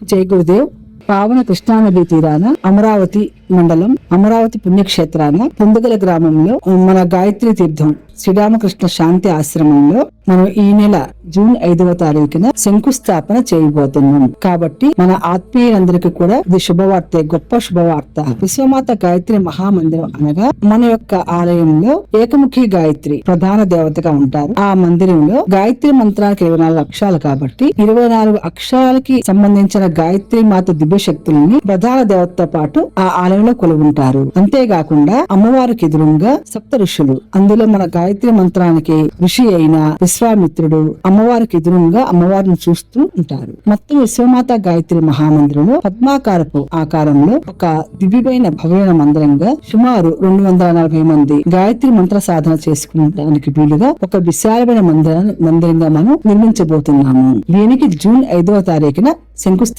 జై గురుదేవ్. పావన కృష్ణానది తీరాన అమరావతి మండలం అమరావతి పుణ్యక్షేత్రాన పొందుగల గ్రామంలో మన గాయత్రి తీర్థం శ్రీరామకృష్ణ శాంతి ఆశ్రమంలో మనం ఈ నెల జూన్ 5వ తారీఖున శంకుస్థాపన చేయబోతున్నాం. కాబట్టి మన ఆత్మీయులందరికీ కూడా ఇది శుభవార్త, గొప్ప శుభవార్త. విశ్వమాత గాయత్రి మహామందిరం అనగా మన యొక్క ఆలయంలో ఏకముఖి గాయత్రి ప్రధాన దేవతగా ఉంటారు. ఆ మందిరంలో గాయత్రి మంత్రానికి 24 అక్షరాలు కాబట్టి 24 అక్షరాలకి సంబంధించిన గాయత్రి మాత దివ్య శక్తులని ప్రధాన దేవతతో పాటు ఆ ఆలయంలో కొలువుంటారు. అంతేకాకుండా అమ్మవారికి ఎదురుగా సప్త ఋషులు, అందులో మన గాయత్రి మంత్రానికి ఋషి అయిన విశ్వామిత్రుడు అమ్మవారికి ఎదురుగా అమ్మవారిని చూస్తూ ఉంటారు. మొత్తం విశ్వమాత గాయత్రి మహామందిరంలో పద్మాకారపు ఆకారంలో ఒక దివ్యమైన భవ్యమైన మందిరంగా సుమారు 240 మంది గాయత్రి మంత్ర సాధన చేసుకునడానికి వీలుగా ఒక విశాలమైన మందిరంగా మనం నిర్మించబోతున్నాము. దీనికి జూన్ 5వ తారీఖున శంకుస్థాపన